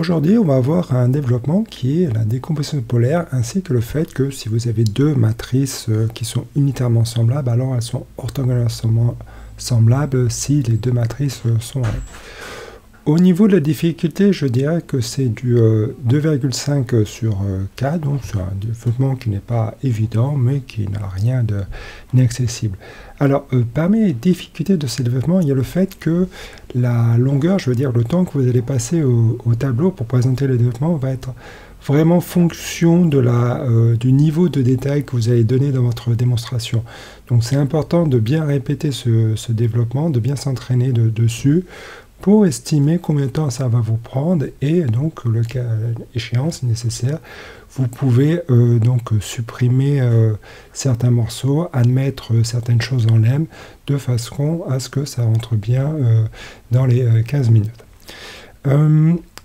aujourd'hui, on va voir un développement qui est la décomposition polaire, ainsi que le fait que si vous avez deux matrices qui sont unitairement semblables, alors elles sont orthogonalement semblables si les deux matrices sont réelles. Au niveau de la difficulté, je dirais que c'est du 2,5 sur 4, donc c'est un développement qui n'est pas évident, mais qui n'a rien d'inaccessible. Alors, parmi les difficultés de ces développements, il y a le fait que la longueur, je veux dire le temps que vous allez passer au tableau pour présenter le développement, va être vraiment fonction de du niveau de détail que vous allez donner dans votre démonstration. Donc c'est important de bien répéter ce développement, de bien s'entraîner dessus, pour estimer combien de temps ça va vous prendre, et donc le cas échéant, si nécessaire, vous pouvez donc supprimer certains morceaux, admettre certaines choses en lemme, de façon à ce que ça rentre bien dans les 15 minutes.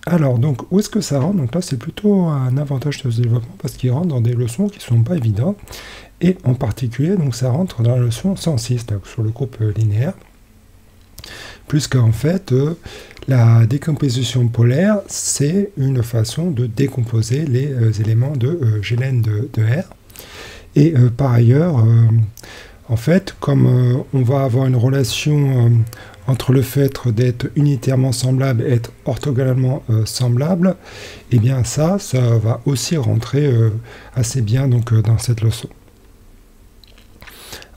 Alors, donc, où est-ce que ça rentre? Donc là, c'est plutôt un avantage de ce développement, parce qu'il rentre dans des leçons qui ne sont pas évidentes, et en particulier, donc ça rentre dans la leçon 106, donc sur le groupe linéaire, puisqu'en fait, la décomposition polaire, c'est une façon de décomposer les éléments de Gln de R. Et par ailleurs, en fait, comme on va avoir une relation entre le fait d'être unitairement semblable et être orthogonalement semblable, et bien ça va aussi rentrer assez bien donc, dans cette leçon.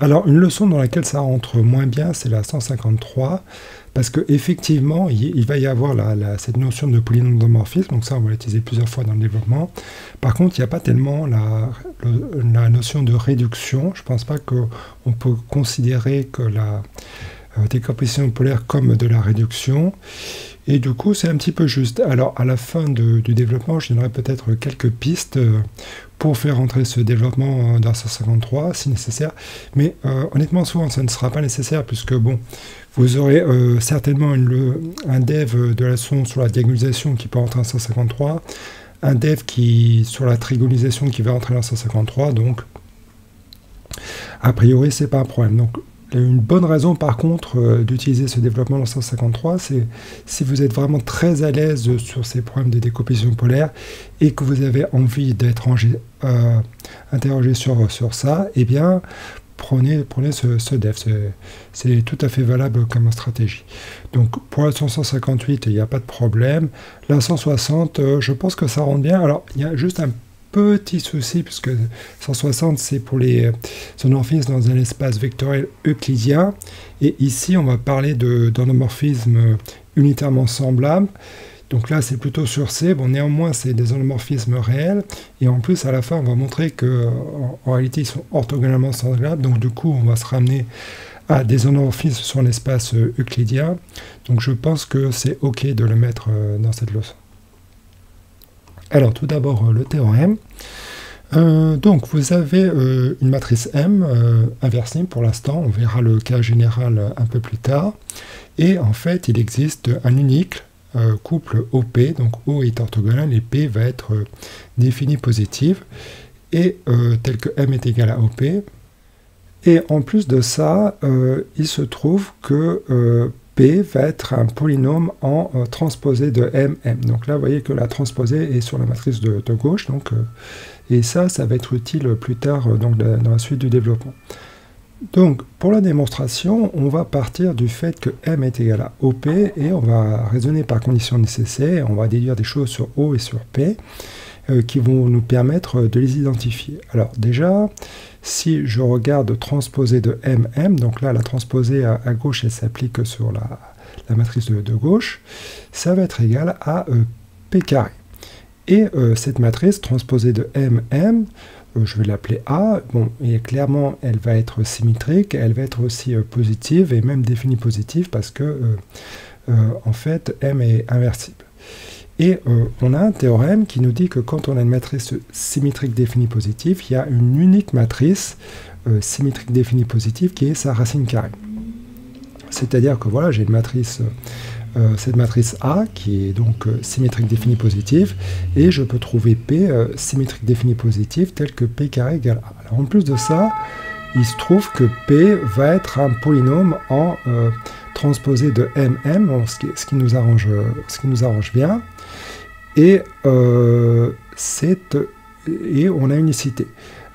Alors, une leçon dans laquelle ça rentre moins bien, c'est la 153, parce qu'effectivement, il va y avoir cette notion de polynôme d'homomorphisme, donc ça, on va l'utiliser plusieurs fois dans le développement. Par contre, il n'y a pas tellement la notion de réduction. Je ne pense pas qu'on peut considérer que la décomposition polaire comme de la réduction. Et du coup, c'est un petit peu juste. Alors, à la fin du développement, je donnerai peut-être quelques pistes pour faire entrer ce développement dans 153, si nécessaire. Mais honnêtement, souvent, ça ne sera pas nécessaire, puisque, bon, vous aurez certainement un dev de la leçon sur la diagonalisation qui peut entrer en 153, un dev sur la trigonalisation qui va entrer en 153, donc, a priori, c'est pas un problème. Donc, une bonne raison, par contre, d'utiliser ce développement dans 153, c'est si vous êtes vraiment très à l'aise sur ces problèmes de décomposition polaire et que vous avez envie d'être interrogé sur ça, eh bien, prenez ce dev. C'est tout à fait valable comme stratégie. Donc, pour la 158, il n'y a pas de problème. La 160, je pense que ça rentre bien. Alors, il y a juste un petit souci, puisque 160 c'est pour les zoomorphismes dans un espace vectoriel euclidien, et ici on va parler d'homomorphismes unitairement semblables. Donc là c'est plutôt sur C. Bon, néanmoins c'est des homomorphismes réels, et en plus à la fin on va montrer que en réalité ils sont orthogonalement semblables, donc du coup on va se ramener à des homomorphismes sur un espace euclidien. Donc je pense que c'est ok de le mettre dans cette leçon. Alors, tout d'abord, le théorème. Donc, vous avez une matrice M inversible pour l'instant. On verra le cas général un peu plus tard. Et en fait, il existe un unique couple OP. Donc, O est orthogonal et P va être défini positif. Et tel que M est égal à OP. Et en plus de ça, il se trouve que P va être un polynôme en transposé de MM. Donc là, vous voyez que la transposée est sur la matrice de gauche. Donc, et ça va être utile plus tard donc, dans la suite du développement. Donc, pour la démonstration, on va partir du fait que M est égal à OP et on va raisonner par conditions nécessaires. On va déduire des choses sur O et sur P qui vont nous permettre de les identifier. Alors déjà, si je regarde transposée de MM, donc là la transposée à gauche elle s'applique sur la matrice de gauche, ça va être égal à P carré. Et cette matrice transposée de MM, je vais l'appeler A, bon, et clairement elle va être symétrique, elle va être aussi positive et même définie positive parce que en fait M est inversible. Et on a un théorème qui nous dit que quand on a une matrice symétrique définie positive, il y a une unique matrice symétrique définie positive qui est sa racine carrée. C'est-à-dire que voilà, j'ai une matrice, cette matrice A qui est donc symétrique définie positive, et je peux trouver P symétrique définie positive tel que P carré égale A. Alors en plus de ça, il se trouve que P va être un polynôme en transposé de MM, ce qui nous arrange bien. et, et on a unicité.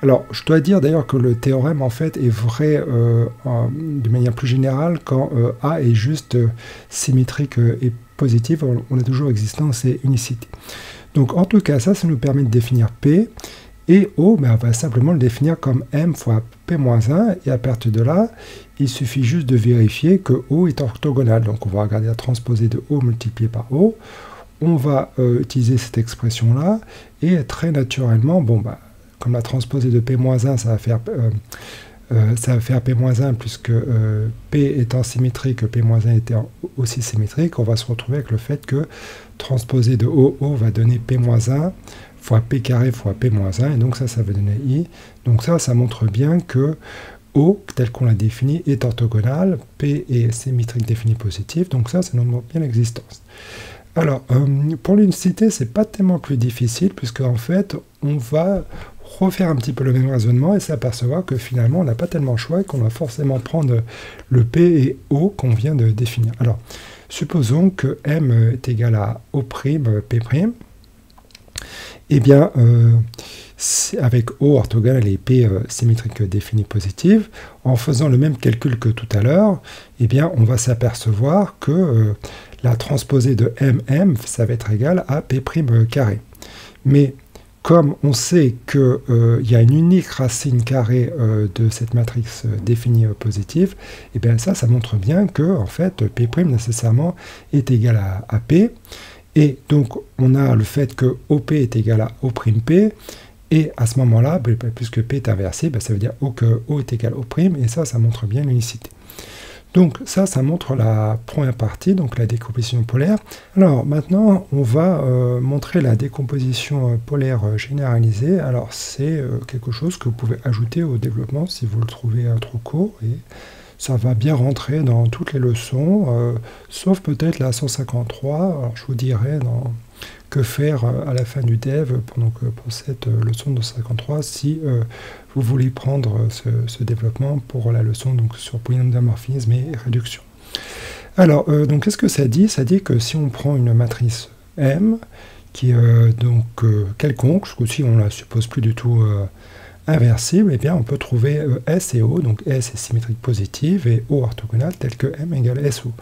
Alors, je dois dire d'ailleurs que le théorème, en fait, est vrai de manière plus générale quand A est juste symétrique et positive, on a toujours existence et unicité. Donc, en tout cas, ça nous permet de définir P, et O, on va simplement le définir comme M fois P-1, et à partir de là, il suffit juste de vérifier que O est orthogonal. Donc, on va regarder la transposée de O multiplié par O. On va utiliser cette expression-là, et très naturellement, comme la transposée de P-1, ça va faire P-1 puisque P étant symétrique, P-1 étant aussi symétrique, on va se retrouver avec le fait que transposée de O va donner P-1 fois P carré fois P-1, et donc ça va donner I. Donc ça montre bien que O, tel qu'on l'a défini, est orthogonal, P est symétrique défini positif, donc ça nous montre bien l'existence. Alors, pour l'unicité, c'est pas tellement plus difficile, puisque en fait, on va refaire un petit peu le même raisonnement et s'apercevoir que finalement, on n'a pas tellement le choix et qu'on va forcément prendre le P et O qu'on vient de définir. Alors, supposons que M est égal à O', P'. Eh bien, avec O orthogonal et P symétrique définie positive, en faisant le même calcul que tout à l'heure, eh bien, on va s'apercevoir que la transposée de MM, ça va être égal à P' carré. Mais comme on sait qu'il y a une unique racine carrée de cette matrice définie positive, eh bien ça montre bien que en fait, P' nécessairement est égal à P. Et donc, on a le fait que OP est égal à O'P, et à ce moment-là, puisque P est inversé, ça veut dire que O est égal à O', et ça montre bien l'unicité. Donc, ça montre la première partie, donc la décomposition polaire. Alors, maintenant, on va montrer la décomposition polaire généralisée. Alors, c'est quelque chose que vous pouvez ajouter au développement si vous le trouvez trop court, et ça va bien rentrer dans toutes les leçons, sauf peut-être la 153. Alors, je vous dirai que faire à la fin du dev pour cette leçon de 153 si vous voulez prendre ce développement pour la leçon sur polynôme et réduction. Alors, donc qu'est-ce que ça dit? Ça dit que si on prend une matrice M, qui est quelconque, ce coup-ci on ne la suppose plus du tout inversible, eh bien on peut trouver S et O, donc S est symétrique positive et O orthogonale, tel que M égale SO.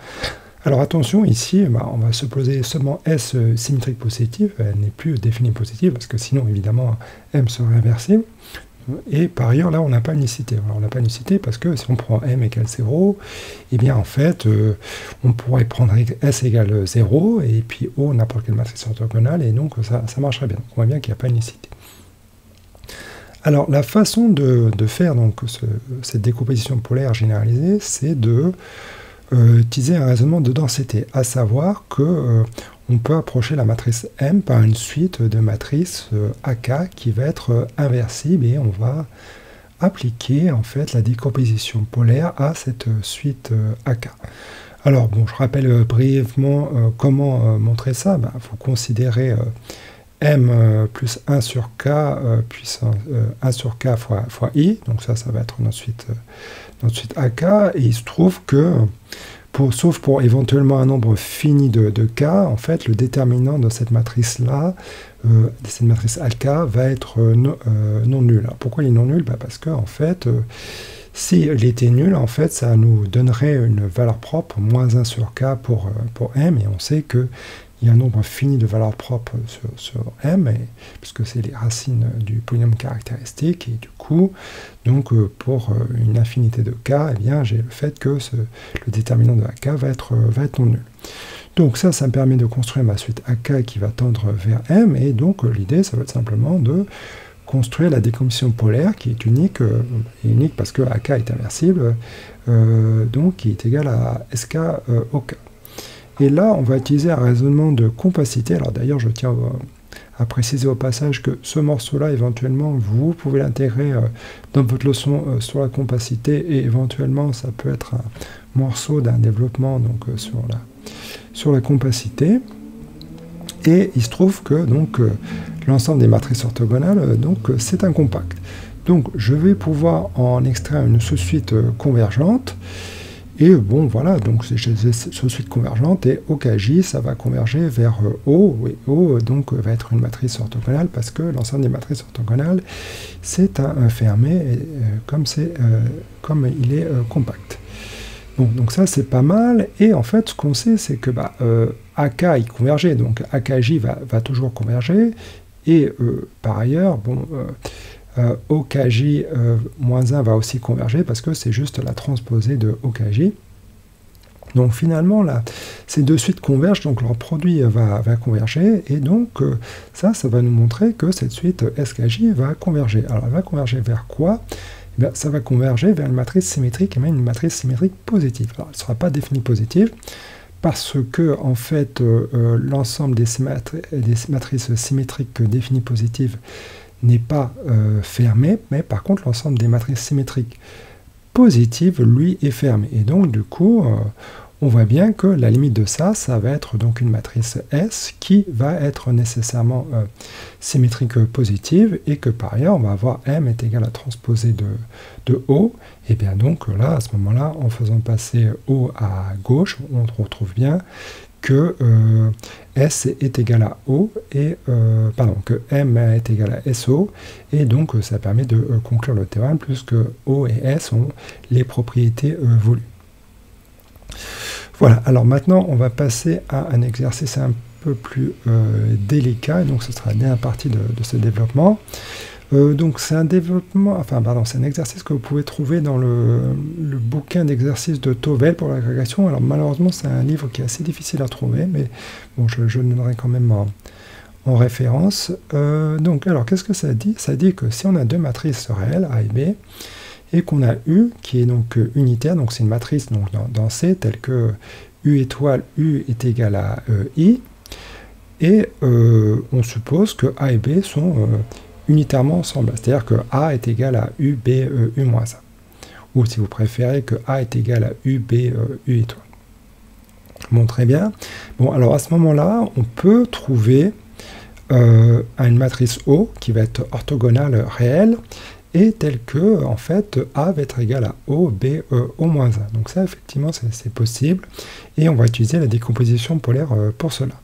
Alors attention, ici, on va supposer seulement S symétrique positive, elle n'est plus définie positive, parce que sinon, évidemment, M serait inversible. Et par ailleurs, là, on n'a pas unicité. Alors, on n'a pas unicité parce que si on prend M égale 0, eh bien, en fait, on pourrait prendre S égale 0, et puis O, n'importe quelle matrice orthogonale, et donc ça marcherait bien. Donc, on voit bien qu'il n'y a pas unicité. Alors, la façon de faire cette décomposition polaire généralisée, c'est de utiliser un raisonnement de densité, à savoir que on peut approcher la matrice M par une suite de matrices AK qui va être inversible, et on va appliquer en fait la décomposition polaire à cette suite AK. Alors bon, je rappelle brièvement comment montrer ça. Il faut considérer M plus 1 sur K puissance 1 sur K fois I, donc ça va être notre suite AK, et il se trouve que, sauf pour éventuellement un nombre fini de K, en fait, le déterminant de cette matrice-là, de cette matrice AK, va être non nul. Alors, pourquoi il est non nul? Parce que, en fait, s'il était nul, en fait, ça nous donnerait une valeur propre, moins 1 sur K pour M, et on sait que il y a un nombre fini de valeurs propres sur M, puisque c'est les racines du polynôme caractéristique, et du coup, pour une infinité de K, eh bien, j'ai le fait que le déterminant de AK va être non nul. Donc ça me permet de construire ma suite AK qui va tendre vers M, et donc l'idée, ça va être simplement de construire la décomposition polaire qui est unique, parce que AK est inversible, donc qui est égal à SK OK. Et là, on va utiliser un raisonnement de compacité. Alors d'ailleurs, je tiens à préciser au passage que ce morceau-là, éventuellement, vous pouvez l'intégrer dans votre leçon sur la compacité, et éventuellement, ça peut être un morceau d'un développement sur la compacité. Et il se trouve que l'ensemble des matrices orthogonales, c'est un compact. Donc je vais pouvoir en extraire une sous-suite convergente. Et bon, voilà, donc j'ai ce suite convergente, et OKJ, ça va converger vers O, et O, donc, va être une matrice orthogonale, parce que l'ensemble des matrices orthogonales, c'est un fermé, et, comme il est compact. Bon, donc ça, c'est pas mal, et en fait, ce qu'on sait, c'est que AK, il convergeait, donc AKJ va toujours converger, et par ailleurs, bon... OKJ-1 va aussi converger parce que c'est juste la transposée de OKJ. Donc finalement, là, ces deux suites convergent, donc leur produit va converger, et donc ça va nous montrer que cette suite SKJ va converger. Alors elle va converger vers quoi? Eh bien, ça va converger vers une matrice symétrique, et même une matrice symétrique positive. Alors elle ne sera pas définie positive, parce que en fait, l'ensemble des matrices symétriques définies positives n'est pas fermé, mais par contre l'ensemble des matrices symétriques positives, lui, est fermé. Et donc du coup, on voit bien que la limite de ça va être donc une matrice S qui va être nécessairement symétrique positive, et que par ailleurs, on va avoir M est égal à transposée de O, et bien donc là, à ce moment-là, en faisant passer O à gauche, on retrouve bien que S est égal à O, et que M est égal à SO, et donc ça permet de conclure le théorème, puisque O et S ont les propriétés voulues. Voilà, alors maintenant on va passer à un exercice un peu plus délicat, et donc ce sera la dernière partie de ce développement. Donc c'est un développement, c'est un exercice que vous pouvez trouver dans le bouquin d'exercices de Tovel pour l'agrégation. Alors malheureusement c'est un livre qui est assez difficile à trouver, mais bon, je le donnerai quand même en référence. Donc alors qu'est-ce que ça dit? Ça dit que si on a deux matrices réelles, A et B, et qu'on a U qui est donc unitaire, donc c'est une matrice donc, dans C telle que U étoile U est égal à I, et on suppose que A et B sont unitairement ensemble, c'est-à-dire que A est égal à UB U-A, ou si vous préférez que A est égal à UB U étoile. Bon, très bien. Bon, alors à ce moment-là, on peut trouver une matrice O qui va être orthogonale réelle, et telle que, en fait, A va être égal à O, B, O-1. Donc ça, effectivement, c'est possible, et on va utiliser la décomposition polaire pour cela.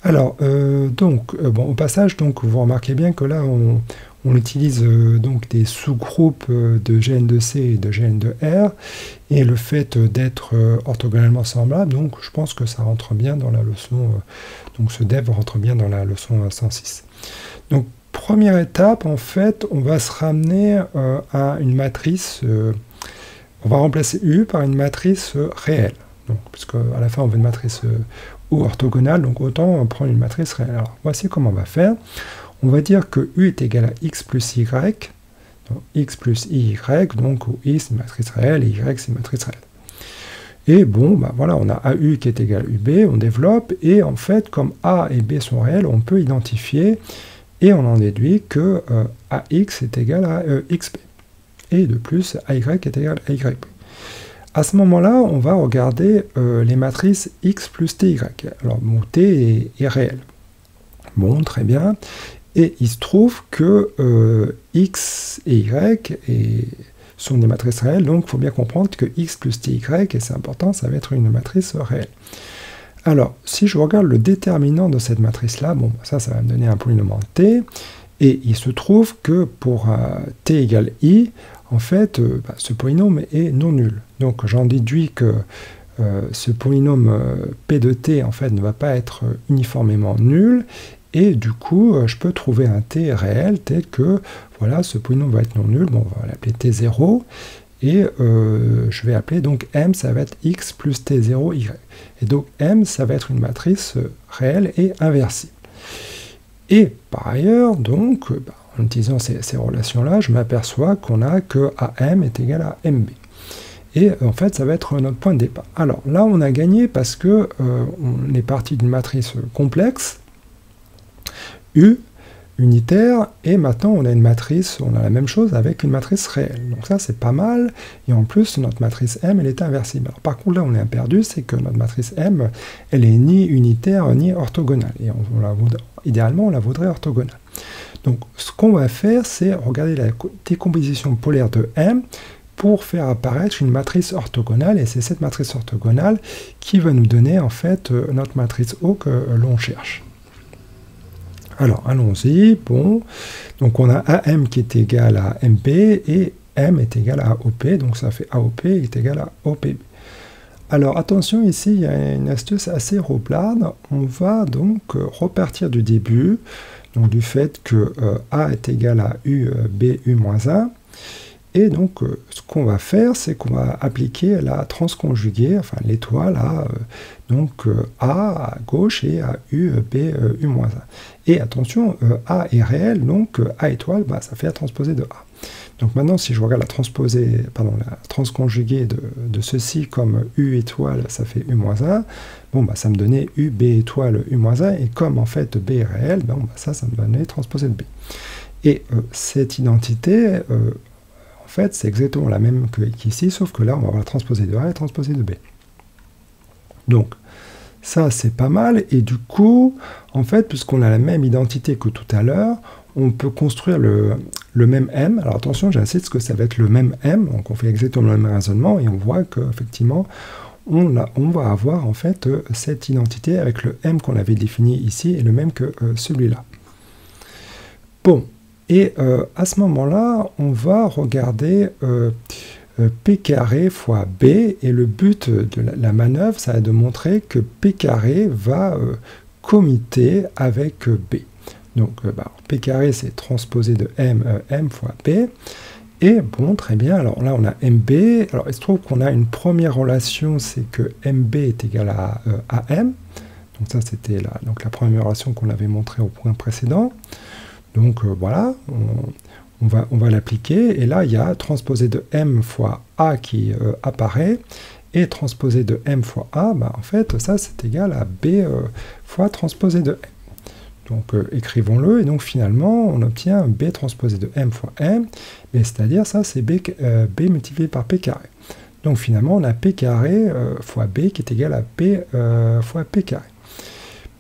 Alors, au passage, donc, vous remarquez bien que là, on utilise donc des sous-groupes de Gn de C et de Gn de R, et le fait d'être orthogonalement semblables, donc je pense que ça rentre bien dans la leçon, donc ce dev rentre bien dans la leçon 106. Donc, première étape, en fait, on va se ramener à une matrice, on va remplacer U par une matrice réelle, donc, puisque à la fin, on veut une matrice ou orthogonale, donc autant prendre une matrice réelle. Alors, voici comment on va faire. On va dire que U est égal à X plus Y, donc X plus IY, donc où I c'est une matrice réelle, et Y c'est une matrice réelle. Et bon, voilà, on a AU qui est égal à UB, on développe, et en fait, comme A et B sont réels, on peut identifier, et on en déduit que AX est égal à XB. Et de plus, AY est égal à YB. À ce moment-là, on va regarder les matrices X plus TY. Alors, mon T est réel. Bon, très bien. Et il se trouve que X et Y sont des matrices réelles, donc il faut bien comprendre que X plus TY, et c'est important, ça va être une matrice réelle. Alors, si je regarde le déterminant de cette matrice-là, bon, ça va me donner un polynôme en T, et il se trouve que pour T égale I, en fait, ce polynôme est non nul. Donc j'en déduis que ce polynôme P de T, en fait, ne va pas être uniformément nul, et du coup, je peux trouver un T réel tel que, voilà, ce polynôme va être non nul, bon, on va l'appeler T0, et je vais appeler donc M, ça va être X plus T0, Y. Et donc M, ça va être une matrice réelle et inversible. Et par ailleurs, donc, en utilisant ces relations-là, je m'aperçois qu'on a que AM est égal à MB. Et en fait, ça va être notre point de départ. Alors là, on a gagné parce que on est parti d'une matrice complexe, U, unitaire, et maintenant on a une matrice, on a la même chose avec une matrice réelle. Donc ça, c'est pas mal, et en plus, notre matrice M, elle est inversible. Alors par contre, là, on est perdu, c'est que notre matrice M, elle est ni unitaire, ni orthogonale. Et idéalement, on la voudrait orthogonale. Donc, ce qu'on va faire, c'est regarder la décomposition polaire de M pour faire apparaître une matrice orthogonale, et c'est cette matrice orthogonale qui va nous donner en fait notre matrice O que l'on cherche. Alors allons-y, bon, donc on a AM qui est égal à MB et M est égal à OP, donc ça fait AOP est égal à OPB. Alors attention, ici il y a une astuce assez roublarde, on va donc repartir du début, donc du fait que A est égal à U, B, U moins 1, et donc ce qu'on va faire, c'est qu'on va appliquer la transconjuguée, enfin l'étoile à A à gauche et à U, B, U moins 1. Et attention, A est réel, donc A étoile, bah, ça fait la transposée de A. Donc maintenant, si je regarde la transconjuguée de ceci comme U étoile, ça fait U moins 1, bon, bah, ça me donnait U, B étoile, U moins 1, et comme en fait B est réel, bon, bah, ça me donnait transposée de B. Et cette identité, en fait, c'est exactement la même qu'ici, sauf que là, on va avoir la transposée de A et la transposée de B. Donc, ça, c'est pas mal, et du coup, en fait, puisqu'on a la même identité que tout à l'heure, on peut construire le même M. Alors attention, j'insiste que ça va être le même M, donc on fait exactement le même raisonnement, et on voit qu'effectivement, on va avoir en fait cette identité avec le M qu'on avait défini ici, et le même que celui-là. Bon, et à ce moment-là, on va regarder P carré fois B, et le but de la manœuvre, ça va être de montrer que P carré va commiter avec B. Donc P carré, c'est transposé de M, M fois B, et bon, très bien, alors là on a MB, alors il se trouve qu'on a une première relation, c'est que MB est égal à AM, donc ça c'était la première relation qu'on avait montrée au point précédent, donc voilà, on va l'appliquer, et là il y a transposé de M fois A qui apparaît, et transposé de M fois A, bah, en fait ça c'est égal à B fois transposé de M. Donc écrivons-le, et donc finalement on obtient B transposé de M fois M, c'est-à-dire ça c'est B multiplié par P carré. Donc finalement on a P carré fois B qui est égal à P fois P carré.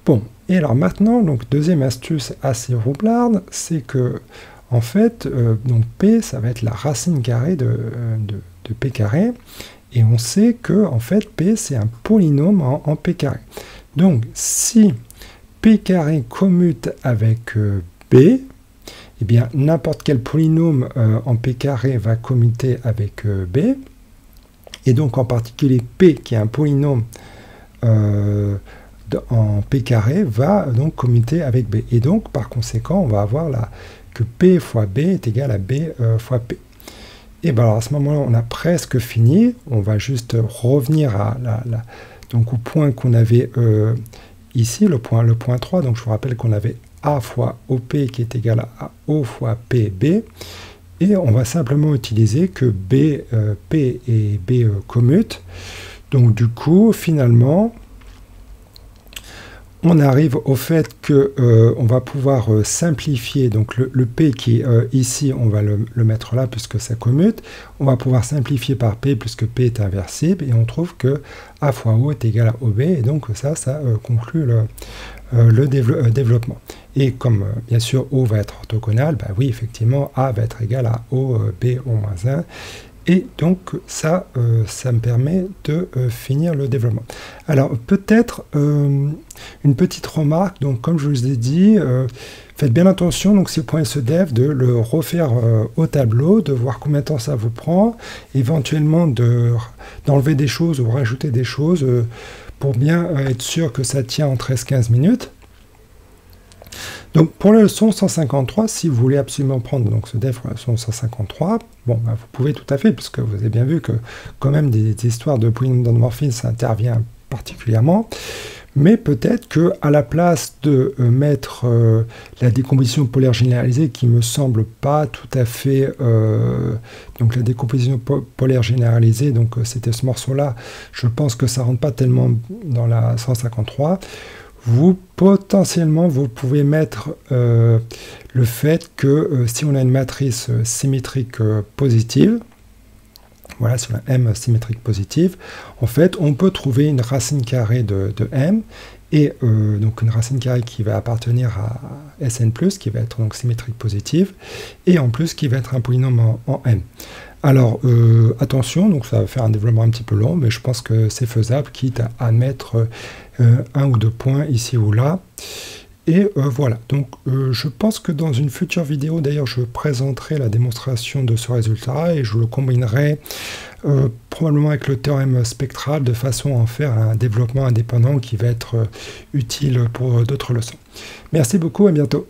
Bon, et alors maintenant, donc deuxième astuce assez roublarde, c'est que en fait, donc P ça va être la racine carrée de P carré, et on sait que en fait P c'est un polynôme en P carré. Donc si P carré commute avec B, eh bien n'importe quel polynôme en P carré va commuter avec B, et donc en particulier P qui est un polynôme en P carré va donc commuter avec B, et donc par conséquent on va avoir que P fois B est égal à B fois P. Et bien alors à ce moment-là on a presque fini, on va juste revenir donc au point qu'on avait ici, le point 3, donc je vous rappelle qu'on avait A fois OP qui est égal à O fois PB, et on va simplement utiliser que P et B commutent. Donc du coup, finalement, on arrive au fait que on va pouvoir simplifier, donc le P qui est ici, on va le mettre là puisque ça commute, on va pouvoir simplifier par P puisque P est inversible, et on trouve que A fois O est égal à OB, et donc ça conclut le développement. Et comme bien sûr O va être orthogonal, bah oui effectivement A va être égal à O, B, O-1, et donc ça me permet de finir le développement. Alors peut-être une petite remarque, donc comme je vous ai dit, faites bien attention, donc si vous prenez ce dev, de le refaire au tableau, de voir combien de temps ça vous prend, éventuellement d'enlever des choses ou rajouter des choses pour bien être sûr que ça tient en 13-15 minutes. Donc pour la leçon 153, si vous voulez absolument prendre donc, ce dev pour la leçon 153, bon, bah, vous pouvez tout à fait, puisque vous avez bien vu que quand même des histoires de polynômes d'endomorphisme, ça intervient particulièrement, mais peut-être que à la place de mettre la décomposition polaire généralisée, qui me semble pas tout à fait, donc la décomposition polaire généralisée, donc c'était ce morceau-là, je pense que ça rentre pas tellement dans la 153. Potentiellement, vous pouvez mettre le fait que si on a une matrice symétrique positive, voilà, sur la M symétrique positive, en fait, on peut trouver une racine carrée de M, et donc une racine carrée qui va appartenir à Sn+, qui va être donc symétrique positive, et en plus qui va être un polynôme en M. Alors, attention, donc ça va faire un développement un petit peu long, mais je pense que c'est faisable, quitte à mettre un ou deux points ici ou là. Et voilà, donc je pense que dans une future vidéo, d'ailleurs, je présenterai la démonstration de ce résultat et je le combinerai probablement avec le théorème spectral de façon à en faire un développement indépendant qui va être utile pour d'autres leçons. Merci beaucoup, à bientôt.